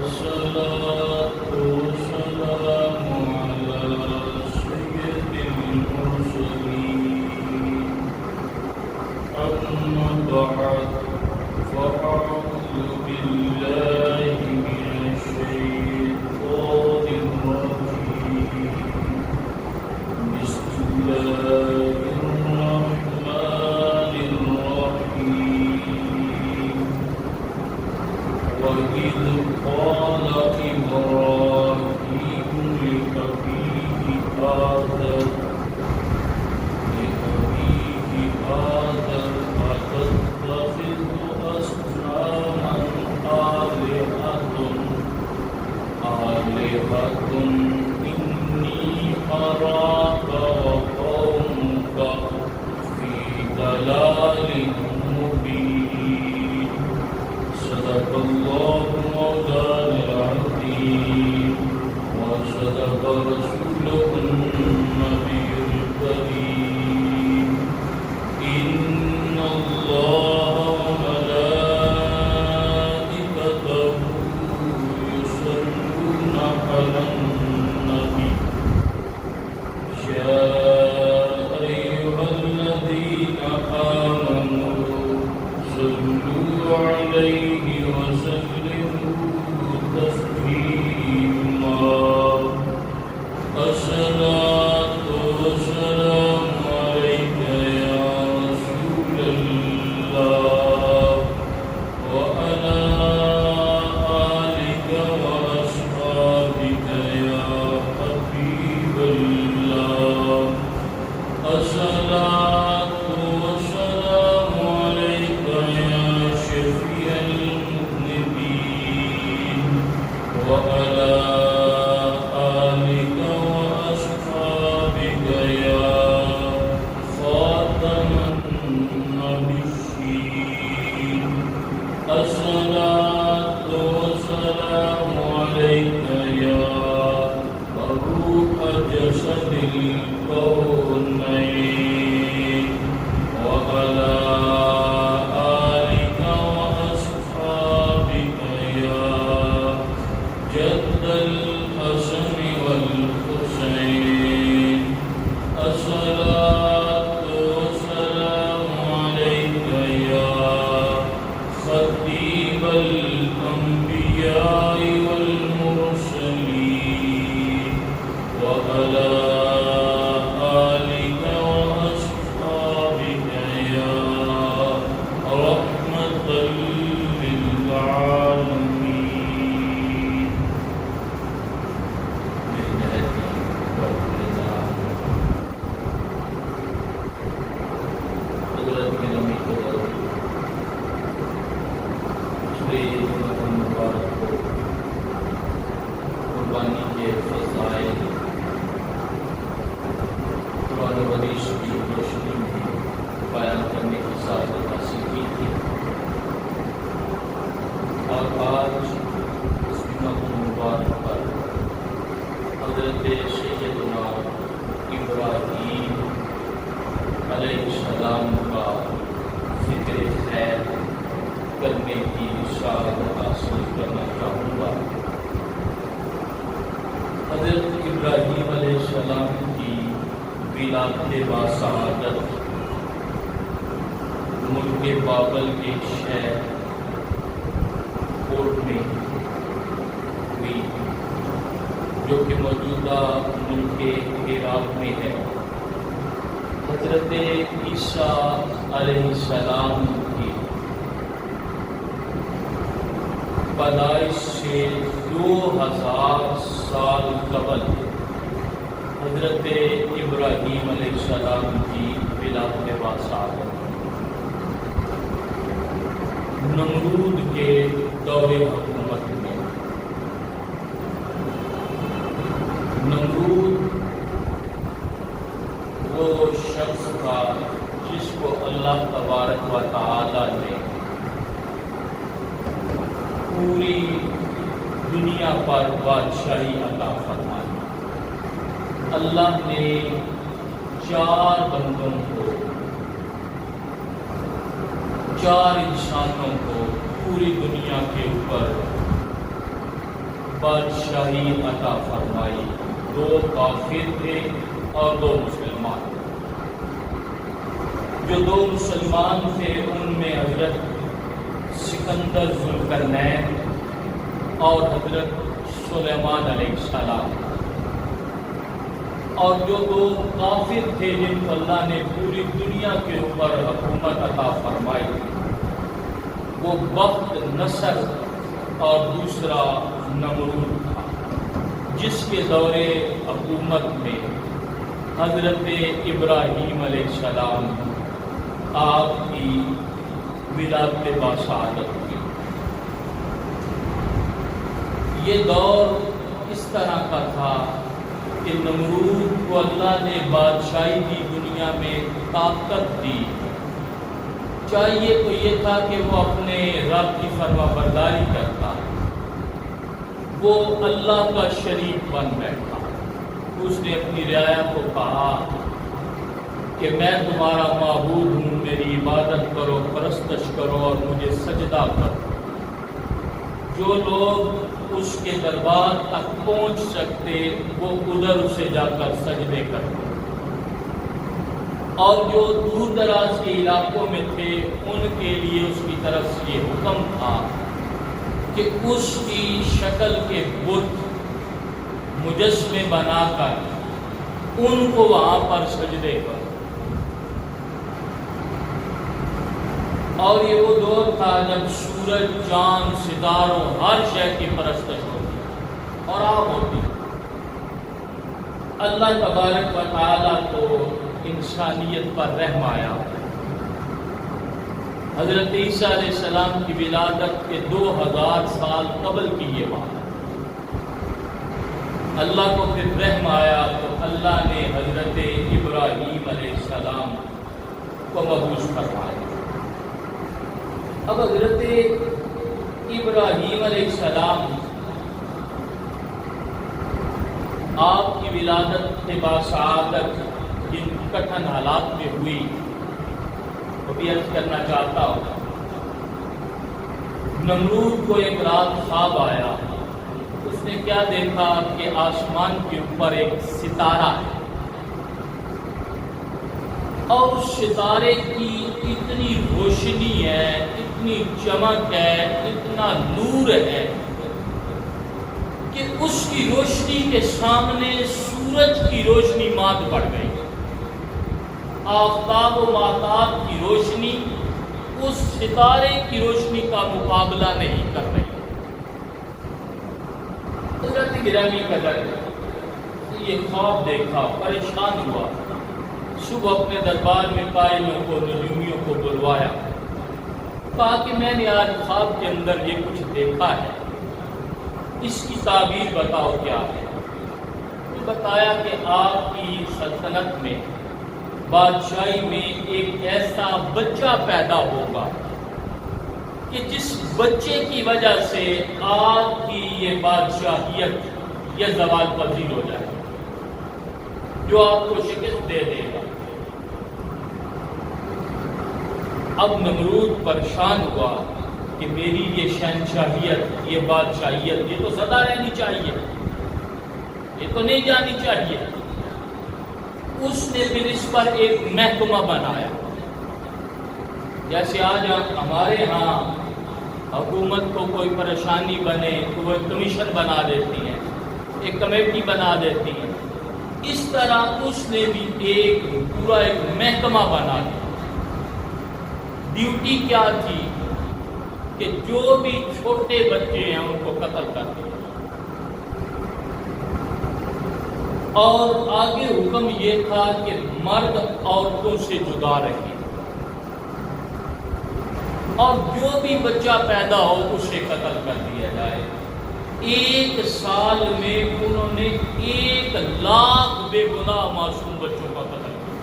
الصلاة والسلام على سيد المرسلين أما بعد فأعوذ بالله من الشيطان الرجيم بسم الله الرحمن الرحيم وإذ قال إبراهيم لأبيه آزر أتتخذ أصناما آلهة إني أراك وقومك في ضلال مبين صدق الله مولانا العظيم وصدق رسوله النبي الكريم إن الله وملائكته يصلون على النبي يا أيها الذين آمنوا صلوا عليه وسلموا تسليما الصلاة والسلام عليك يا رسول الله وعلى آلك وأصحابك يا حبيب الله الصلاة والسلام عليك يا شفيع المذنبين وعلى آلك وأصحابك يا خاتم النبيين الصلاة والسلام عليك يا روح جسد الكونين وعلى آلك وأصحابك يا جد الحسن والحسين الصلاة والسلام عليك يا خطيب الأنبياء والمرسلين وعلى آلك وأصحابك يا رحمة للعالمين قربانی کے فضائل قرآن و حدیث کی روشنی میں بیان کرنے کی سعادت حاصل کی تھی اور آج اس جمعہ مبارک پر حضرت سیدنا ابراہیم علیہ السلام کا ذکر خیر کرنے کی سعادت حاصل کرنا چاہوں گا۔ حضرت ابراہیم علیہ السلام کی ولادت باسعادت ملک بابل کے شہر کوٹ میں ہوئی، جو کہ موجودہ ملک عراق میں ہے۔ حضرت عیسیٰ علیہ السلام کی پیدائش سے 2000 سال قبل حضرت ابراہیم علیہ السلام کی ولادت باسعادت نمرود کے دور حکومت میں، نمرود وہ شخص تھا جس کو اللہ تبارک و تعالی نے پوری دنیا پر بادشاہی عطا فرمائی۔ اللہ نے 4 بندوں کو، 4 انسانوں کو پوری دنیا کے اوپر بادشاہی عطا فرمائی. 2 کافر تھے اور 2 مسلمان. جو 2 مسلمان تھے ان میں حضرت سکندر ذوالقرنین اور حضرت سلیمان علیہ السلام. اور جو 2 کافر تھے جن کو اللہ نے پوری دنیا کے اوپر حکومت عطا فرمائی، وہ بخت نصر اور دوسرا نمرود تھا، جس کے دور حکومت میں حضرت ابراہیم علیہ السلام آپ کی ولادت باسعادت ہوئی. یہ دور اس طرح کا تھا کہ نمرود کو اللہ نے بادشاہی کی دنیا میں طاقت دی. چاہیے تو یہ تھا کہ وہ اپنے رب کی فرما برداری کرتا، وہ اللہ کا شریک بن بیٹھا. اس نے اپنی رعایا کو کہا کہ میں تمہارا معبود ہوں، میری عبادت کرو، پرستش کرو اور مجھے سجدہ کرو. جو لوگ اس کے دربار تک پہنچ سکتے وہ ادھر اسے جا کر سجدے کرتے، اور جو دور دراز کے علاقوں میں تھے ان کے لیے اس کی طرف سے یہ حکم تھا کہ اس کی شکل کے بت مجسمے بنا کر ان کو وہاں پر سجدے کرو. اور یہ وہ دور تھا جب سورج، چاند، ستاروں، ہر شے کی پرستش ہوتی اور آپ ہوتی. اللہ تبارک و تعالیٰ کو انسانیت پر رحم آیا. حضرت عیسیٰ علیہ السلام کی ولادت کے 2000 سال قبل کی یہ بات. اللہ کو پھر رحم آیا تو اللہ نے حضرت ابراہیم علیہ السلام کو مبعوث فرمایا. اب حضرت ابراہیم علیہ السلام آپ کی ولادت کے باسعادت جن کٹھن حالات میں ہوئی وہ بھی عرض کرنا چاہتا ہوں. نمرود کو ایک رات خواب آیا. اس نے کیا دیکھا کہ آسمان کے اوپر ایک ستارہ ہے اور اس ستارے کی اتنی روشنی ہے، اتنی چمک ہے، اتنا نور ہے کہ اس کی روشنی کے سامنے سورج کی روشنی مات پڑ گئی. آفتاب و ماہتاب کی روشنی اس ستارے کی روشنی کا مقابلہ نہیں کر رہی. حضرت گرامی قدر یہ خواب دیکھا، پریشان ہوا. صبح اپنے دربار میں قائلوں کو، نجومیوں کو بلوایا. کہا کہ میں نے آج خواب کے اندر یہ کچھ دیکھا ہے، اس کی تعبیر بتاؤ کیا ہے. بتایا کہ آپ کی سلطنت میں، بادشاہی میں ایک ایسا بچہ پیدا ہوگا کہ جس بچے کی وجہ سے آپ کی یہ بادشاہیت یہ زوال پذیر ہو جائے، جو آپ کو شکست دے دے گا. اب نمرود پریشان ہوا کہ میری یہ شہنشاہیت، یہ بادشاہیت یہ تو سدا رہنی چاہیے، یہ تو نہیں جانی چاہیے. اس نے پھر اس پر ایک محکمہ بنایا. جیسے آج ہمارے ہاں حکومت کو کوئی پریشانی بنے تو وہ ایک کمیشن بنا دیتی ہیں، ایک کمیٹی بنا دیتی ہیں. اس طرح اس نے بھی ایک پورا ایک محکمہ بنا دیا. ڈیوٹی کیا تھی کہ جو بھی چھوٹے بچے ہیں ان کو قتل کر دیا. اور آگے حکم یہ تھا کہ مرد عورتوں سے جدا رہے اور جو بھی بچہ پیدا ہو اسے قتل کر دیا جائے. 1 سال میں انہوں نے 1 لاکھ بے گناہ معصوم بچوں کا قتل کیا.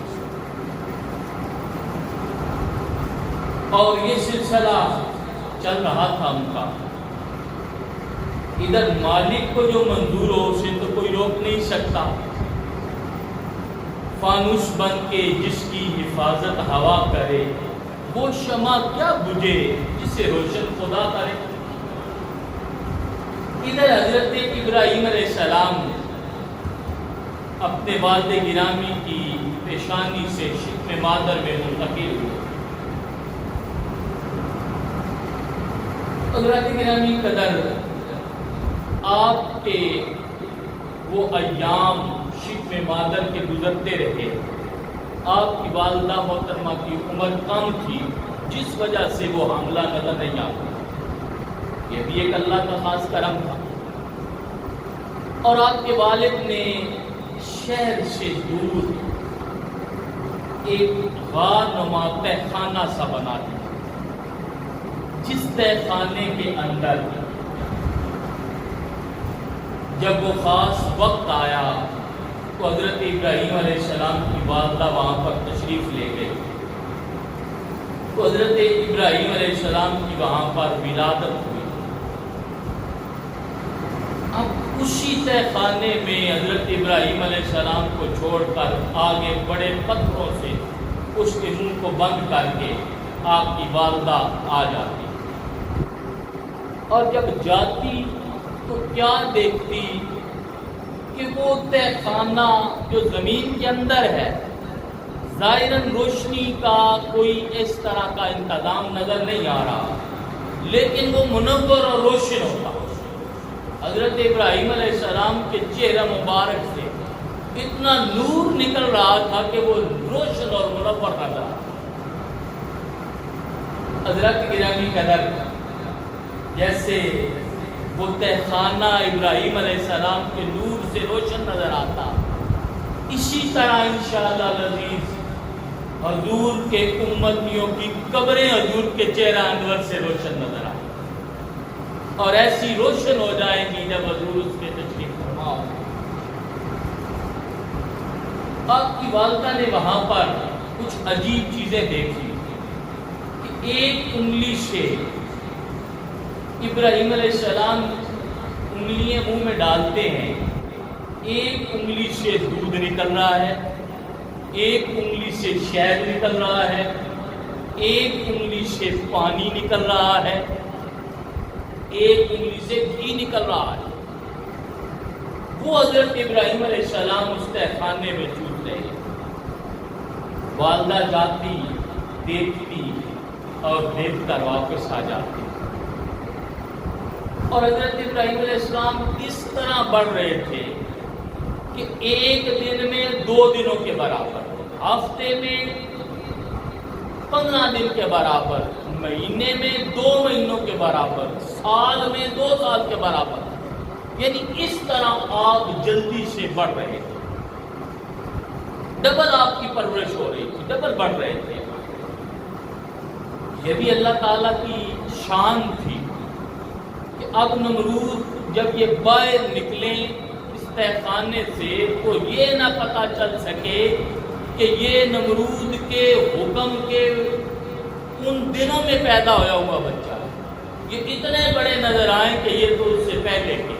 اور یہ سلسلہ چل رہا تھا ان کا. ادھر مالک کو جو منظور ہو اسے تو کوئی روک نہیں سکتا. فانوس بن کے جس کی حفاظت ہوا کرے وہ شمع کیا بجھے جسے روشن خدا کرے. ادھر حضرت ابراہیم علیہ السلام اپنے والد گرامی کی پیشانی سے شکم مادر میں منتقل ہوئے۔ حضرت گرامی قدر آپ کے وہ ایام شکم مادر کے گزرتے رہے۔ آپ کی والدہ محترمہ کی عمر کم تھی، جس وجہ سے وہ حاملہ نظر نہیں آتا۔ یہ بھی ایک اللہ کا خاص کرم تھا۔ اور آپ کے والد نے شہر سے دور ایک غار نما تہخانہ سا بنا دیا، جس تہخانے کے اندر جب وہ خاص وقت آیا تو حضرت ابراہیم علیہ السلام کی والدہ وہاں پر تشریف لے گئے، تو حضرت ابراہیم علیہ السلام کی وہاں پر ولادت ہوئی۔ اب اسی تہخانے میں حضرت ابراہیم علیہ السلام کو چھوڑ کر آگے بڑے پتھروں سے اس کے منہ کو بند کر کے آپ کی والدہ آ جاتی، اور جب جاتی تو کیا دیکھتی کہ وہ تہخانہ جو زمین کے اندر ہے، ظاہراً روشنی کا کوئی اس طرح کا انتظام نظر نہیں آ رہا، لیکن وہ منور اور روشن ہوتا۔ حضرت ابراہیم علیہ السلام کے چہرہ مبارک سے اتنا نور نکل رہا تھا کہ وہ روشن اور منور نظر آ رہا۔ حضرت گرامی قدر جیسے وہ تہخانہ ابراہیم علیہ السلام کے نور سے روشن نظر آتا، اسی طرح انشاءاللہ العزیز حضور کے امتیوں کی قبریں حضور کے چہرہ انور سے روشن نظر آئیں، اور ایسی روشن ہو جائیں گی جب حضور اس کے تشریف فرما ہو۔ آپ کی والدہ نے وہاں پر کچھ عجیب چیزیں دیکھی کہ ایک انگلی سے ابراہیم علیہ السلام انگلیاں منہ میں ڈالتے ہیں، ایک انگلی سے دودھ نکل رہا ہے، ایک انگلی سے شہد نکل رہا ہے، ایک انگلی سے پانی نکل رہا ہے، ایک انگلی سے گھی نکل رہا ہے۔ وہ حضرت ابراہیم علیہ السلام اس تہخانے میں چوٹ رہے ہیں۔ والدہ جاتی، دیکھتی اور دیکھ کر واپس آ جاتی، اور حضرت ابراہیم علیہ السلام اس طرح بڑھ رہے تھے کہ ایک دن میں 2 دنوں کے برابر، ہفتے میں 15 دن کے برابر، مہینے میں 2 مہینوں کے برابر، سال میں 2 سال کے برابر، یعنی اس طرح آپ جلدی سے بڑھ رہے تھے، ڈبل آپ کی پرورش ہو رہی تھی، ڈبل بڑھ رہے تھے۔ یہ بھی اللہ تعالیٰ کی شان تھی کہ اب نمرود جب یہ باہر نکلیں اس تہخانے سے تو یہ نہ پتہ چل سکے کہ یہ نمرود کے حکم کے ان دنوں میں پیدا ہویا ہوا بچہ ہے، یہ اتنے بڑے نظر آئیں کہ یہ تو اس سے پہلے کے۔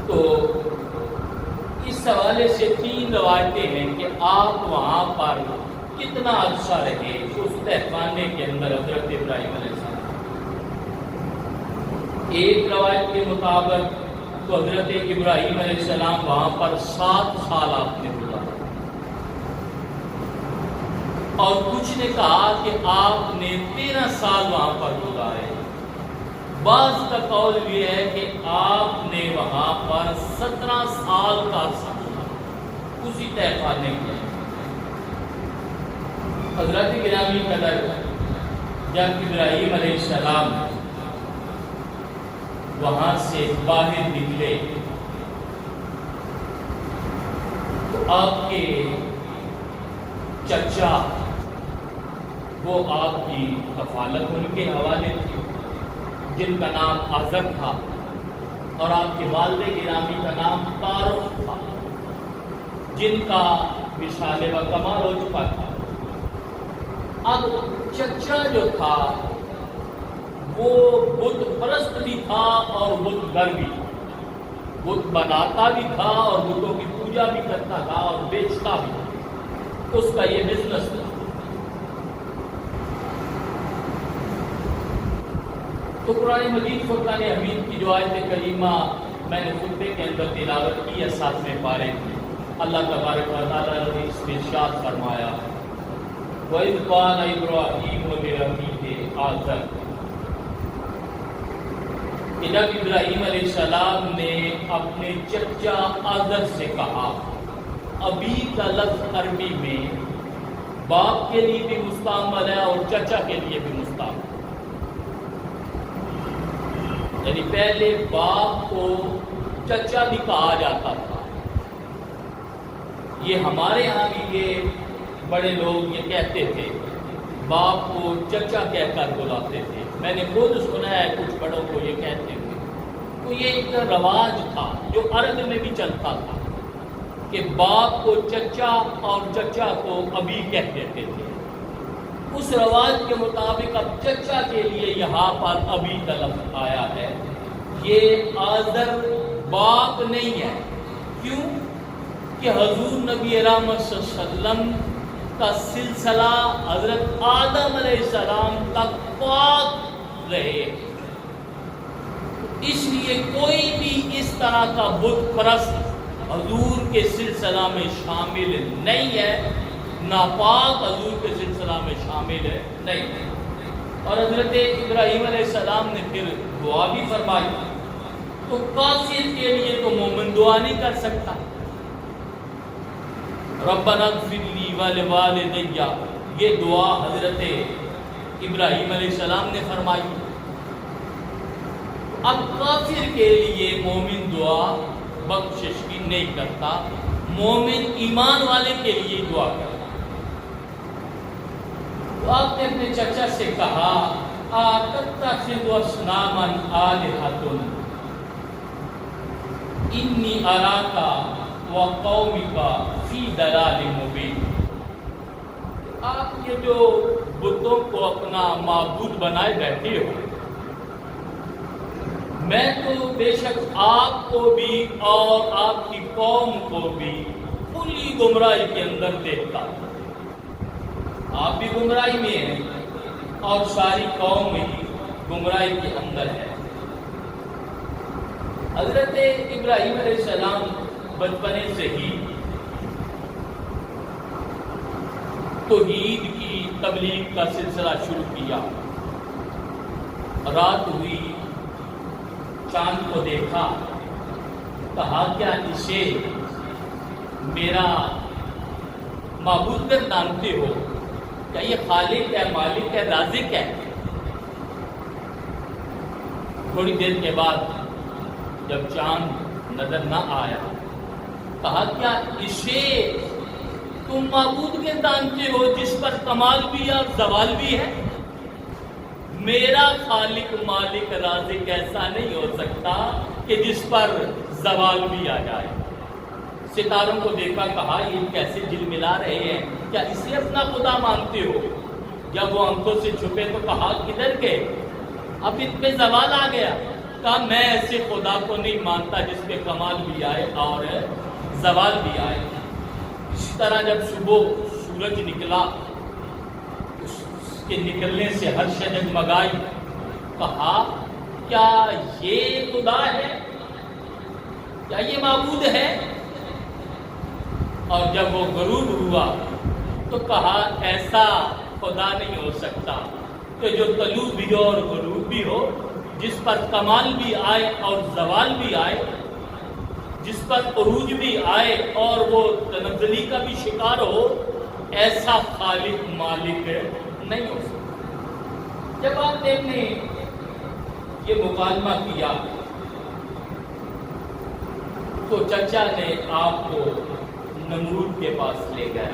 تو اس حوالے سے 3 روایتیں ہیں کہ آپ وہاں پر کتنا عرصہ رہے اس تہخانے کے اندر حضرت ابراہیم علیہ السلام۔ ایک روایت کے مطابق تو حضرت ابراہیم علیہ السلام وہاں پر 7 سال آپ نے گزارے، اور کچھ نے کہا کہ آپ نے 13 سال وہاں پر گزارے۔ بعض کا قول یہ ہے کہ آپ نے وہاں پر 17 سال کا عرصہ گزارا اسی تہخانے کے۔ حضرت گرامی قدر جب ابراہیم علیہ السلام وہاں سے باہر نکلے تو آپ کے چچا وہ آپ کی کفالت ان کے حوالے تھی، جن کا نام آزر تھا، اور آپ کے والد گرامی کا نام طارق تھا، جن کا مثال و کمال ہو چکا تھا۔ اب چچا جو تھا وہ بت پرست بھی تھا اور بت گر بھی تھا، بت بناتا بھی تھا اور بتوں کی پوجا بھی کرتا تھا اور بیچتا بھی تھا، اس کا یہ بزنس تھا۔ تو قرآن مجید فرقان حمید کی جو آیت کریمہ میں نے خطبے کے اندر تلاوت کی ہے 7ویں پارے کی، اللہ تبارک و تعالیٰ نے اس میں ارشاد فرمایا وَإِذْ قَالَ إِبْرَاهِيمُ لِأَبِيهِ آزَرَ، کہ جب ابراہیم علیہ السلام نے اپنے چچا آزر سے کہا، ابی کا لفظ عربی میں باپ کے لیے بھی مستعمل ہے اور چچا کے لیے بھی مستعمل ہے، یعنی پہلے باپ کو چچا بھی کہا جاتا تھا۔ یہ ہمارے ہاں بھی یہ بڑے لوگ یہ کہتے تھے، باپ کو چچا کہہ کر بلاتے تھے، میں نے خود سنا ہے کچھ بڑوں کو یہ کہتے تھے۔ تو یہ ایک رواج تھا جو عرب میں بھی چلتا تھا کہ باپ کو چچا اور چچا کو ابی کہہ دیتے تھے۔ اس رواج کے مطابق اب چچا کے لیے یہاں پر ابی کا لفظ آیا ہے۔ یہ آزر باپ نہیں ہے، کیوں کہ حضور نبی رحمت صلی اللہ علیہ وسلم کا سلسلہ حضرت آدم علیہ السلام تک پاک رہے، اس لیے کوئی بھی اس طرح کا بت پرست حضور کے سلسلہ میں شامل نہیں ہے، ناپاک حضور کے سلسلہ میں شامل ہے نہیں۔ اور حضرت ابراہیم علیہ السلام نے پھر دعا بھی فرمائی، تو کافر کے لیے تو مومن دعا نہیں کر سکتا۔ ربنا اغفر لی ولوالدی، یہ دعا حضرت ابراہیم علیہ السلام نے فرمائی۔ اب کافر کے لیے مومن دعا بخشش کی نہیں کرتا، مومن ایمان والے کے لیے دعا کرتا۔ تو آپ نے اپنے چچا سے کہا آتتخذ اصناما آلہۃ انی اراک وقومک فی ضلال مبین، آپ یہ جو بتوں کو اپنا معبود بنائے بیٹھے ہو، میں تو بے شک آپ کو بھی اور آپ کی قوم کو بھی کھلی گمراہی کے اندر دیکھتا ہوں۔ آپ بھی گمراہی میں ہیں اور ساری قوم بھی گمراہی کے اندر ہے۔ حضرت ابراہیم علیہ السلام بچپنے سے ہی توحید کی تبلیغ کا سلسلہ شروع کیا۔ رات ہوئی، چاند کو دیکھا، کہا کیا اسے میرا معبود کر مانتے ہو؟ کیا یہ خالق ہے، مالک ہے، رازق ہے؟ تھوڑی دیر کے بعد جب چاند نظر نہ آیا، کہا کیا اسے تم معبود کے مانتے ہو جس پر کمال بھی اور زوال بھی ہے؟ میرا خالق مالک رازق ایسا نہیں ہو سکتا کہ جس پر زوال بھی آ جائے۔ ستاروں کو دیکھا، کہا یہ کیسے جھلملا رہے ہیں، کیا اسے اپنا خدا مانتے ہو؟ جب وہ آنکھوں سے چھپے تو کہا کدھر گئے؟ اب ان پہ زوال آ گیا، کہا میں ایسے خدا کو نہیں مانتا جس پہ کمال بھی آئے اور زوال بھی آئے۔ اسی طرح جب صبح سورج نکلا، اس کے نکلنے سے ہر شے جگمگائی، کہا کیا یہ خدا ہے، کیا یہ معبود ہے؟ اور جب وہ غروب ہوا تو کہا ایسا خدا نہیں ہو سکتا کہ جو طلوع بھی ہو اور غروب بھی ہو، جس پر کمال بھی آئے اور زوال بھی آئے، جس پر عروج بھی آئے اور وہ تنزلی کا بھی شکار ہو، ایسا خالق مالک نہیں ہو سکتا۔ جب آپ نے یہ مکالمہ کیا تو چچا نے آپ کو نمرود کے پاس لے گیا۔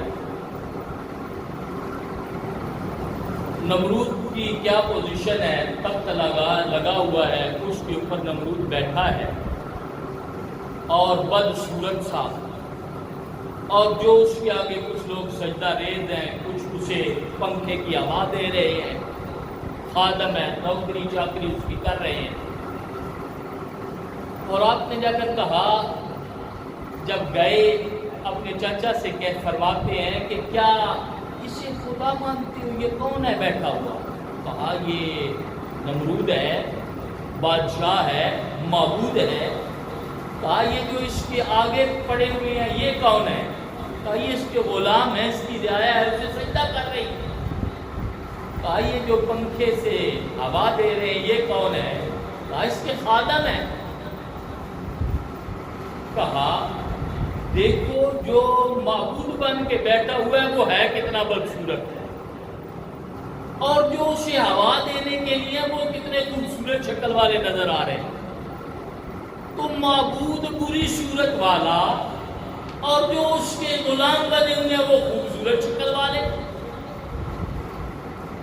نمرود کی کیا پوزیشن ہے، تخت لگا ہوا ہے، اس کے اوپر نمرود بیٹھا ہے اور بدصورت سا، اور جو اس کے آگے کچھ لوگ سجدہ ریز ہیں، کچھ اسے پنکھے کی ہوا دے رہے ہیں، خادم ہے، نوکری چاکری اس کی کر رہے ہیں۔ اور آپ نے جا کر کہا، جب گئے اپنے چچا سے کہہ فرماتے ہیں کہ کیا اسے خدا مانتے ہو، یہ کون ہے بیٹھا ہوا؟ کہا یہ نمرود ہے۔ بادشاہ ہے، معبود ہے۔ کہا یہ جو اس کے آگے پڑے ہوئے ہیں یہ کون ہے؟ کہا یہ اس کے غلام ہیں، اس کی رعایا ہے، اسے سجدہ کر رہی ہے۔ کہا یہ جو پنکھے سے ہوا دے رہے ہیں یہ کون ہے؟ کہا اس کے خادم ہیں۔ کہا دیکھو جو معبود بن کے بیٹھا ہوا ہے وہ ہے کتنا بدصورت ہے، اور جو اسے ہوا دینے کے لیے وہ کتنے خوبصورت شکل والے نظر آ رہے ہیں۔ تو معبود بری صورت والا اور جو اس کے غلام بنے ہوئے ہیں وہ خوبصورت شکل والے،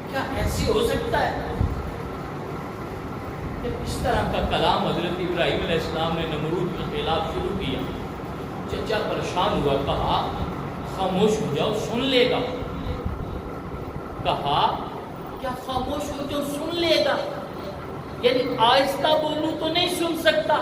کیا ایسے ہو سکتا ہے؟ اس طرح کا کلام حضرت ابراہیم علیہ السلام نے نمرود کے خلاف شروع کیا۔ چچا پریشان ہوا، کہا خاموش ہو جاؤ سن لے گا۔ کہا کیا خاموش ہو جاؤ سن لے گا؟ یعنی آہستہ بولوں تو نہیں سن سکتا؟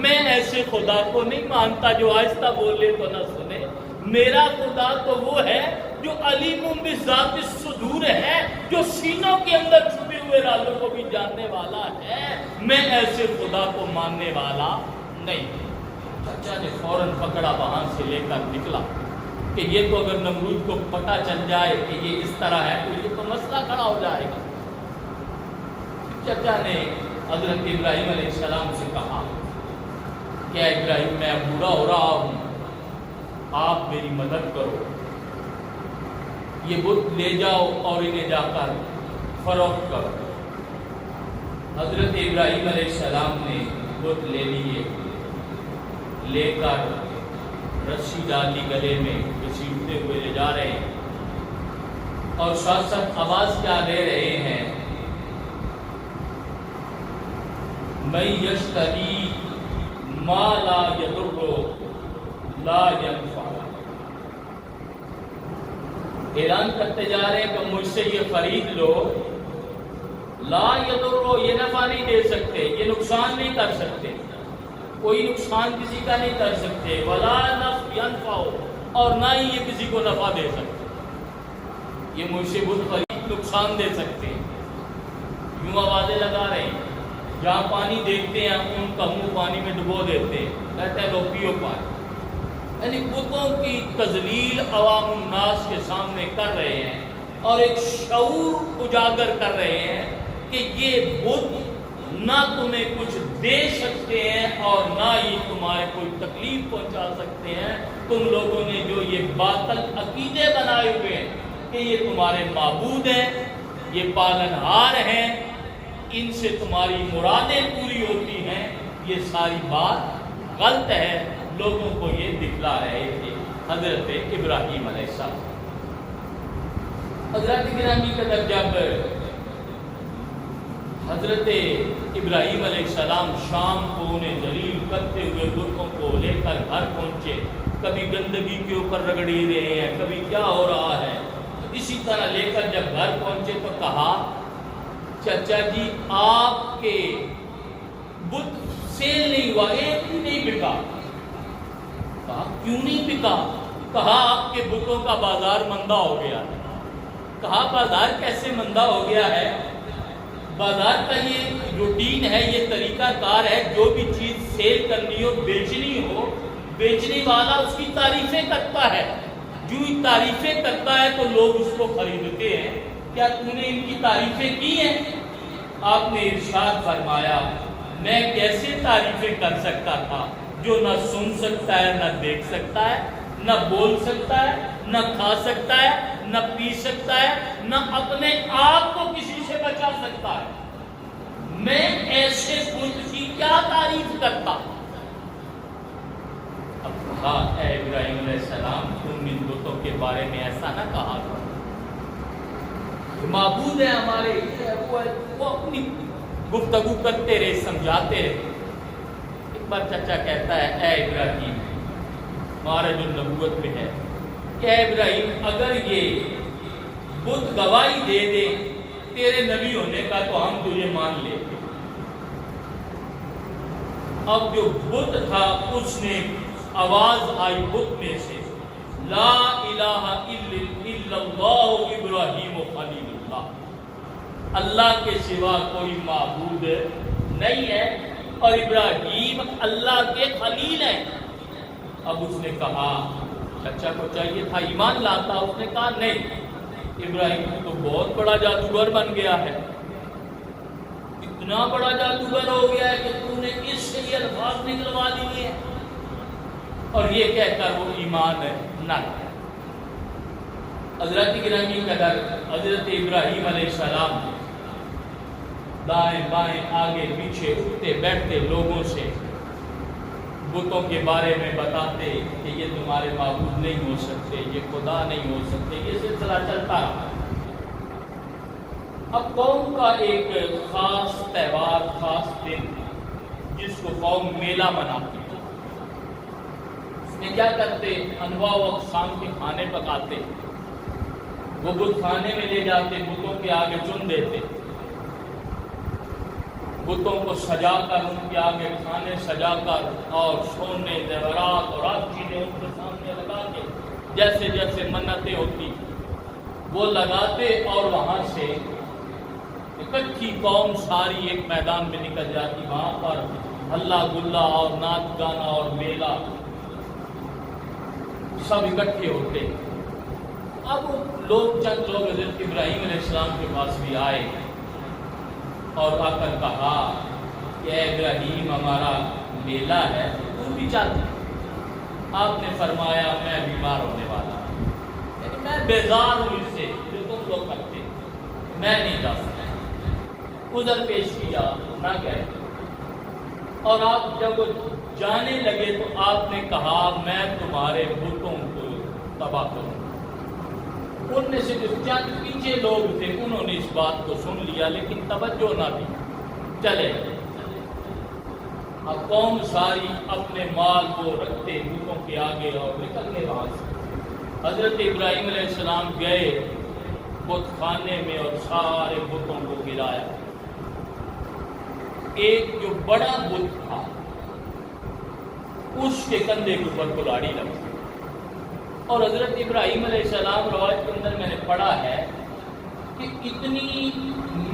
میں ایسے خدا کو نہیں مانتا جو آہستہ بولے تو نہ سنے۔ میرا خدا تو وہ ہے جو علیم بذات الصدور ہے، جو سینوں کے اندر چھپے ہوئے رازوں کو بھی جاننے والا ہے۔ میں ایسے خدا کو ماننے والا نہیں۔ چچا نے فوراً پکڑا، وہاں سے لے کر نکلا کہ یہ تو اگر نمرود کو پتہ چل جائے کہ یہ اس طرح ہے تو یہ تو مسئلہ کھڑا ہو جائے گا۔ چچا نے حضرت ابراہیم علیہ السلام سے کہا کہ ابراہیم میں بوڑھا ہو رہا ہوں، آپ میری مدد کرو، یہ بت لے جاؤ اور انہیں جا کر فروخت کرو۔ حضرت ابراہیم علیہ السلام نے بت لے لیے، لے کر رسی ڈالی گلے میں، گھسیٹتے ہوئے لے جا رہے ہیں، اور ساتھ ساتھ آواز کیا دے رہے ہیں؟ میں یشتری ما لا یضر لا ینفع۔ اعلان کرتے جا رہے ہیں کہ مجھ سے یہ خرید لو، لا یضر یہ نفع نہیں دے سکتے، یہ نقصان نہیں کر سکتے، کوئی نقصان کسی کا نہیں کر سکتے، ولا ینفع اور نہ ہی یہ کسی کو نفع دے سکتے۔ یہ مجھ سے بت خرید نقصان دے سکتے ہیں۔ یوں آوازیں لگا رہے ہیں، جہاں پانی دیکھتے ہیں ان کا منہ پانی میں ڈبو دیتے ہیں، کہتے ہیں لو پیو پانی۔ یعنی بتوں کی تذلیل عوام الناس کے سامنے کر رہے ہیں اور ایک شعور اجاگر کر رہے ہیں کہ یہ بت نہ تمہیں کچھ دے سکتے ہیں اور نہ ہی تمہارے کوئی تکلیف پہنچا سکتے ہیں۔ تم لوگوں نے جو یہ باطل عقیدے بنائے ہوئے ہیں کہ یہ تمہارے معبود ہیں، یہ پالنہار ہیں، ان سے تمہاری مرادیں پوری ہوتی ہیں، یہ ساری بات غلط ہے۔ لوگوں کو یہ دکھلا رہے تھے حضرت ابراہیم علیہ السلام۔ حضرت گرامی قدر جب حضرت ابراہیم علیہ السلام شام کو انہیں ذلیل کرتے ہوئے بتوں کو لے کر گھر پہنچے، کبھی گندگی کے اوپر رگڑی رہے ہیں، کبھی کیا ہو رہا ہے، اسی طرح لے کر جب گھر پہنچے تو کہا چچا جی آپ کے بت سیل نہیں ہوا، ایک بھی نہیں بکا۔ کہا کیوں نہیں بکا؟ کہا آپ کے بتوں کا بازار مندہ ہو گیا ہے۔ کہا بازار کیسے مندہ ہو گیا ہے؟ بازار کا یہ روٹین ہے، یہ طریقہ کار ہے، جو بھی چیز سیل کرنی ہو، بیچنی ہو، بیچنے والا اس کی تعریفیں کرتا ہے، جو ہی تعریفیں کرتا ہے تو لوگ اس کو خریدتے ہیں۔ کیا تم نے ان کی تعریفیں کی ہیں؟ آپ نے ارشاد فرمایا میں کیسے تعریفیں کر سکتا تھا جو نہ سن سکتا ہے، نہ دیکھ سکتا ہے، نہ بول سکتا ہے، نہ کھا سکتا ہے، نہ پی سکتا ہے، نہ اپنے آپ کو کسی سے بچا سکتا ہے۔ میں ایسے بت کی کیا تعریف کرتا؟ اب کہا اے ابراہیم علیہ السلام تم ان بتوں کے بارے میں ایسا نہ کہا کرو، معبود ہے ہمارے، وہ اپنی گفتگو کرتے رہے، سمجھاتے رہے۔ ایک بار چچا کہتا ہے اے ابراہیم، معرج النبوت میں ہے کہ اے ابراہیم اگر یہ بت گواہی دے دے تیرے نبی ہونے کا تو ہم تجھے مان لیتے۔ اب جو بت تھا اس نے آواز آئی بت میں سے، لا الہ الا اللہ ابراہیم خلیل اللہ، اللہ کے سوا کوئی معبود نہیں ہے اور ابراہیم اللہ کے خلیل ہیں۔ اب اس نے کہا چچا کو چاہیے تھا ایمان لاتا، اس نے کہا نہیں، ابراہیم تو بہت بڑا جادوگر بن گیا ہے، اتنا بڑا جادوگر ہو گیا ہے کہ تو نے اس سے یہ الفاظ نکلوا دیے ہیں، اور یہ کہہ کر وہ ایمان نہ لایا۔ حضرت گرامی قدر حضرت ابراہیم علیہ السلام دائیں بائیں آگے پیچھے اٹھتے بیٹھتے لوگوں سے بتوں کے بارے میں بتاتے کہ یہ تمہارے معبود نہیں ہو سکتے، یہ خدا نہیں ہو سکتے، یہ سلسلہ چلتا رہا۔ اب قوم کا ایک خاص تہوار، خاص دن جس کو قوم میلہ مناتی ہے، اس میں کیا کرتے، انواع و اقسام کے کھانے پکاتے، وہ بت کھانے میں لے جاتے، بتوں کے آگے چن دیتے، بتوں کو سجا کر ان کے آگے کھانے سجا کر اور سونے زیورات اور ہر چیزیں ان کے سامنے لگا کے جیسے جیسے منتیں ہوتی وہ لگاتے، اور وہاں سے اکٹھی قوم ساری ایک میدان میں نکل جاتی، وہاں پر ہلا گلا اور ناچ گانا اور میلہ سب اکٹھے ہوتے۔ اب لوگ چند لوگ حضرت ابراہیم علیہ السلام کے پاس بھی آئے اور آ کر کہا کہ اے ابراہیم ہمارا میلہ ہے تو بھی چل۔ آپ نے فرمایا میں بیمار ہونے والا ہوں، یعنی میں بیزار ہوں اس سے جو تم لوگ کرتے، میں نہیں جا سکتا، عذر پیش کیا نہ گئے۔ اور آپ جب جانے لگے تو آپ نے کہا میں تمہارے بتوں کو تباہ کروں۔ ان میں سے جو چند پیچھے لوگ تھے انہوں نے اس بات کو سن لیا لیکن توجہ نہ دی، چلے۔ اب قوم ساری اپنے مال کو رکھتے بتوں کے آگے اور نکل گئے وہاں سے۔ حضرت ابراہیم علیہ السلام گئے بت خانے میں اور سارے بتوں کو گرایا۔ ایک جو بڑا بت تھا اس کے کندھے کے اوپر کلاڑی لگی، اور حضرت ابراہیم علیہ السلام روایت کے اندر میں نے پڑھا ہے کہ اتنی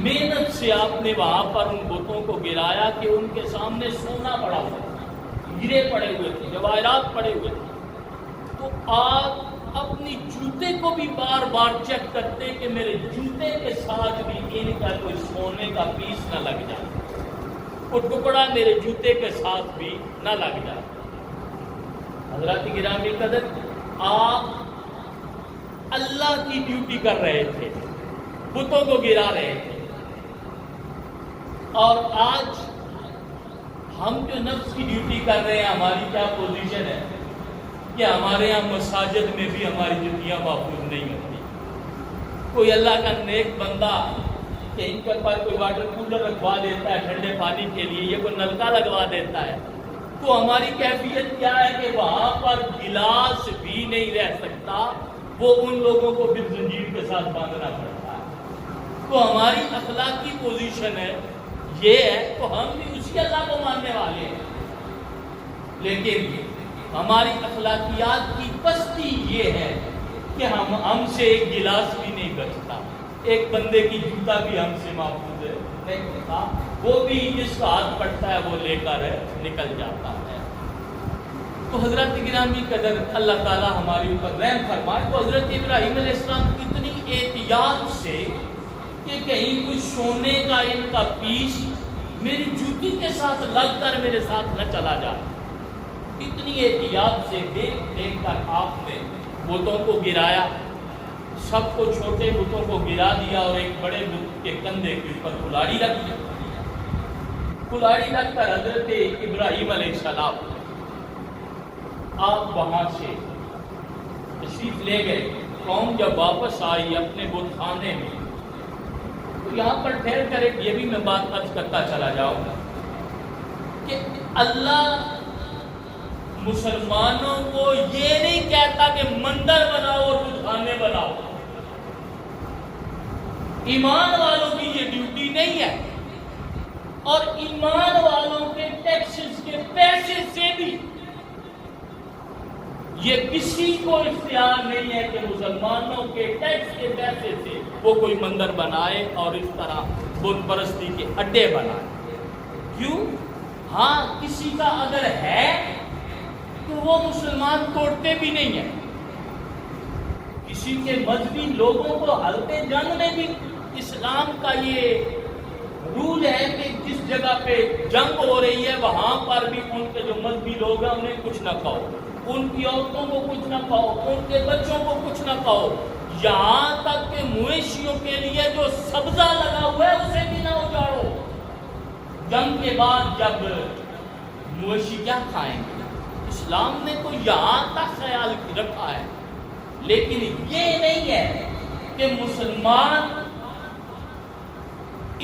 محنت سے آپ نے وہاں پر ان بتوں کو گرایا کہ ان کے سامنے سونا پڑا ہوا تھا، ہیرے پڑے ہوئے تھے، جواہرات پڑے ہوئے تھے۔ تو آپ اپنی جوتے کو بھی بار بار چیک کرتے کہ میرے جوتے کے ساتھ بھی ان کا کوئی سونے کا پیس نہ لگ جائے، وہ ٹکڑا میرے جوتے کے ساتھ بھی نہ لگ جائے۔ حضرت گرامی قدر آپ اللہ کی ڈیوٹی کر رہے تھے، بتوں کو گرا رہے تھے، اور آج ہم جو نفس کی ڈیوٹی کر رہے ہیں ہماری کیا پوزیشن ہے کہ ہمارے یہاں مساجد میں بھی ہماری جتیاں محفوظ نہیں ہوتی۔ کوئی اللہ کا نیک بندہ کہ ان کے پاس کوئی واٹر کولر رکھوا دیتا ہے ٹھنڈے پانی کے لیے، یہ کوئی نلکا لگوا دیتا ہے، تو ہماری کیفیت کیا ہے کہ وہاں پر گلاس بھی نہیں رہ سکتا، وہ ان لوگوں کو پھر زنجیر کے ساتھ باندھنا پڑتا ہے۔ تو ہماری اخلاقی پوزیشن ہے یہ ہے، تو ہم بھی اسی اللہ کو ماننے والے ہیں، لیکن ہماری اخلاقیات کی پستی یہ ہے کہ ہم سے ایک گلاس بھی نہیں بچتا، ایک بندے کی جوتا بھی ہم سے محفوظ ہے نہیں ہوتا، وہ بھی جس کا ہاتھ پڑتا ہے وہ لے کر نکل جاتا ہے۔ تو حضرت گرامی قدر اللہ تعالیٰ ہمارے اوپر رحم فرمائے۔ تو حضرت ابراہیم علیہ السلام اتنی احتیاط سے کہ کہیں کچھ سونے کا ان کا پیس میری جوتی کے ساتھ لگ کر میرے ساتھ نہ چلا جائے، اتنی احتیاط سے دیکھ دیکھ کر آپ نے بتوں کو گرایا، سب کو چھوٹے بتوں کو گرا دیا، اور ایک بڑے بت کے کندھے کے اوپر کلاڑی رکھ دی۔ کلاڑی رکھ کر حضرت ابراہیم علیہ السلام آپ وہاں سے تشریف لے گئے۔ قوم جب واپس آئی اپنے بت خانے میں، تو یہاں پر ٹھہر کر ایک یہ بھی میں بات عرض کرتا چلا جاؤں گا کہ اللہ مسلمانوں کو یہ نہیں کہتا کہ مندر بناؤ اور بت خانے بناؤ، ایمان والوں کی یہ ڈیوٹی نہیں ہے، اور ایمان والوں کے ٹیکسز کے پیسے سے بھی یہ کسی کو اختیار نہیں ہے کہ مسلمانوں کے ٹیکس کے پیسے سے وہ کوئی مندر بنائے اور اس طرح بت پرستی کے اڈے بنائے۔ کیوں؟ ہاں کسی کا اگر ہے تو وہ مسلمان توڑتے بھی نہیں ہیں. کسی کے مذہبی لوگوں کو حلقے جنگ میں بھی اسلام کا یہ رول ہے کہ جس جگہ پہ جنگ ہو رہی ہے وہاں پر بھی ان کے جو مذہبی لوگ ہیں انہیں کچھ نہ کہو، ان کی عورتوں کو کچھ نہ کہو، ان کے بچوں کو کچھ نہ کہو، یہاں تک کہ مویشیوں کے لیے جو سبزہ لگا ہوا ہے اسے بھی نہ اجاڑو. جنگ کے بعد جب مویشی کیا کھائیں گے؟ اسلام نے تو یہاں تک خیال رکھا ہے. لیکن یہ نہیں ہے کہ مسلمان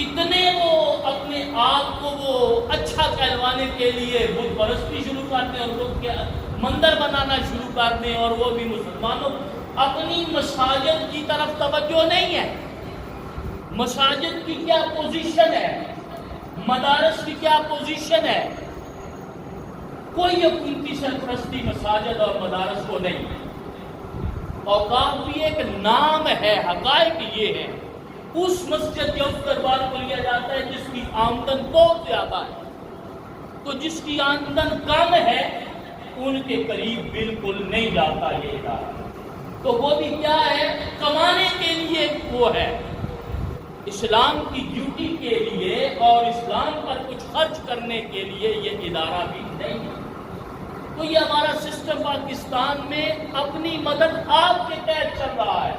اتنے وہ اپنے آپ کو وہ اچھا کہلوانے کے لیے بت پرستی شروع کرتے ہیں اور لوگ کے مندر بنانا شروع کر دیں، اور وہ بھی مسلمانوں اپنی مساجد کی طرف توجہ نہیں ہے. مساجد کی کیا پوزیشن ہے، مدارس کی کیا پوزیشن ہے؟ کوئی حکومتی سرپرستی مساجد اور مدارس کو نہیں. اوقاف بھی ایک نام ہے، حقائق یہ ہے. اس مسجد یا اس دربار کو لیا جاتا ہے جس کی آمدن بہت زیادہ ہے، تو جس کی آمدن کم ہے ان کے قریب بالکل نہیں جاتا یہ ادارہ. تو وہ بھی کیا ہے؟ کمانے کے لیے وہ ہے، اسلام کی ڈیوٹی کے لیے اور اسلام پر کچھ خرچ کرنے کے لیے یہ ادارہ بھی نہیں ہے. تو یہ ہمارا سسٹم پاکستان میں اپنی مدد آپ کے تحت چل رہا ہے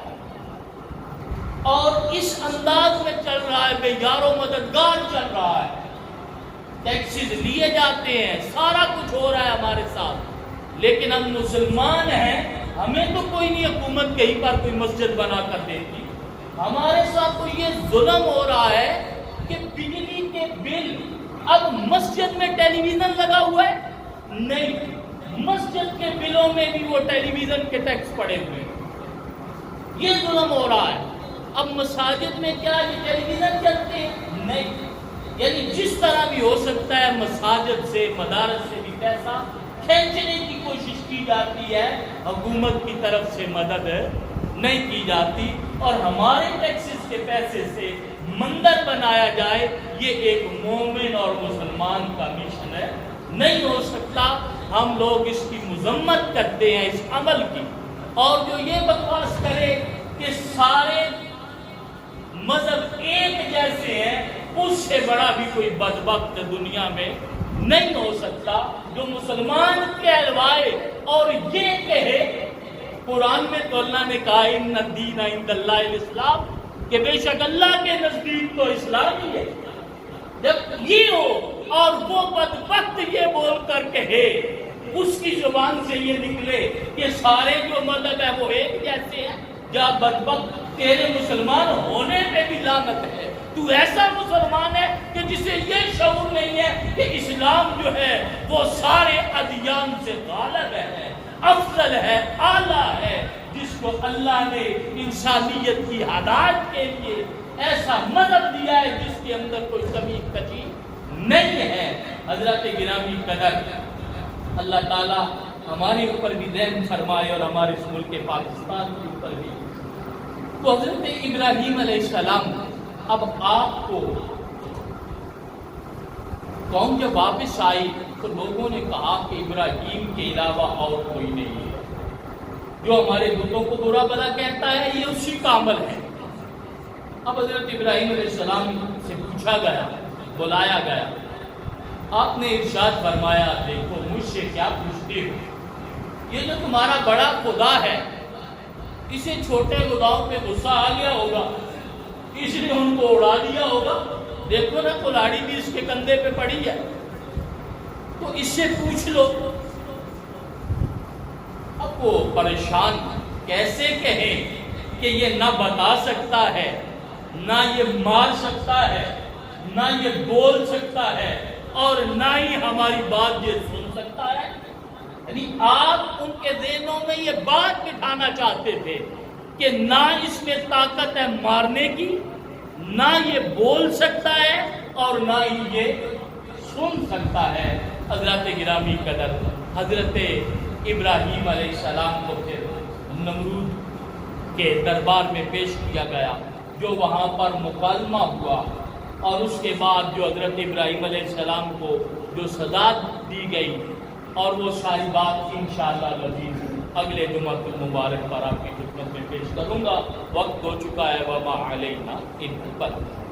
اور اس انداز میں چل رہا ہے، بے یار و مددگار چل رہا ہے. ٹیکسز لیے جاتے ہیں، سارا کچھ ہو رہا ہے ہمارے ساتھ، لیکن ہم مسلمان ہیں، ہمیں تو کوئی نہیں حکومت کہیں پر کوئی مسجد بنا کر دیتی. ہمارے ساتھ تو یہ ظلم ہو رہا ہے کہ بجلی کے بل، اب مسجد میں ٹیلی ویژن لگا ہوا ہے نہیں، مسجد کے بلوں میں بھی وہ ٹیلی ویژن کے ٹیکس پڑے ہوئے ہیں. یہ ظلم ہو رہا ہے. اب مساجد میں کیا یہ ٹیلی ویژن چلتے ہیں؟ نہیں. یعنی جس طرح بھی ہو سکتا ہے مساجد سے مدارس سے بھی پیسہ کھینچنے کی کوشش کی جاتی ہے، حکومت کی طرف سے مدد نہیں کی جاتی. اور ہمارے ٹیکسز کے پیسے سے مندر بنایا جائے، یہ ایک مومن اور مسلمان کا مشن ہے، نہیں ہو سکتا. ہم لوگ اس کی مذمت کرتے ہیں اس عمل کی. اور جو یہ بکواس کرے کہ سارے مذہب ایک جیسے ہیں، اس سے بڑا بھی کوئی بدبخت دنیا میں نہیں ہو سکتا جو مسلمان کہلوائے اور یہ کہے. قرآن میں تو اللہ نے کہا ان الدین عند اللہ الاسلام، کہ بے شک اللہ کے نزدیک تو اسلام ہی ہے. جب یہ ہو اور وہ بدبخت یہ بول کر کہے، اس کی زبان سے یہ نکلے کہ سارے جو مذہب ہے وہ ایک جیسے ہیں، جا بدبخت تیرے مسلمان ہونے پہ بھی لعنت ہے. تو ایسا مسلمان ہے کہ جسے یہ شعور نہیں ہے کہ اسلام جو ہے وہ سارے ادیان سے غالب ہے، افضل ہے، اعلیٰ ہے، جس کو اللہ نے انسانیت کی ہدایت کے لیے ایسا مذہب دیا ہے جس کے اندر کوئی کمی کچی نہیں ہے. حضرت گرامی قدر، اللہ تعالیٰ ہمارے اوپر بھی رحم فرمائے اور ہمارے اس ملک پاکستان کے اوپر بھی. تو حضرت ابراہیم علیہ السلام، اب آپ کو قوم جب واپس آئی تو لوگوں نے کہا کہ ابراہیم کے علاوہ اور کوئی نہیں ہے، جو ہمارے بتوں کو برا بھلا کہتا ہے یہ اسی کا عمل ہے. اب حضرت ابراہیم علیہ السلام سے پوچھا گیا، بلایا گیا، آپ نے ارشاد فرمایا دیکھو مجھ سے کیا پوچھتے ہو، یہ جو تمہارا بڑا خدا ہے اسے چھوٹے خداؤں پہ غصہ آ گیا ہوگا، اس نے ان کو اڑا دیا ہوگا. دیکھو نا کلاڑی بھی اس کے کندھے پہ پڑی ہے، تو اس سے پوچھ لو. اب وہ پریشان، کیسے کہیں کہ یہ نہ بتا سکتا ہے، نہ یہ مار سکتا ہے، نہ یہ بول سکتا ہے، اور نہ ہی ہماری بات یہ سن سکتا ہے. یعنی آپ ان کے ذہنوں میں یہ بات بٹھانا چاہتے تھے کہ نہ اس میں طاقت ہے مارنے کی، نہ یہ بول سکتا ہے، اور نہ ہی یہ سن سکتا ہے. حضرت گرامی قدر، حضرت ابراہیم علیہ السلام کو پھر نمرود کے دربار میں پیش کیا گیا، جو وہاں پر مکالمہ ہوا اور اس کے بعد جو حضرت ابراہیم علیہ السلام کو جو سزا دی گئی، اور وہ ساری بات انشاءاللہ العزیز اگلے جمعہ المبارک پر آپ کی خدمت میں پیش کروں گا۔ وقت ہو چکا ہے، وما علینا الا البلاغ۔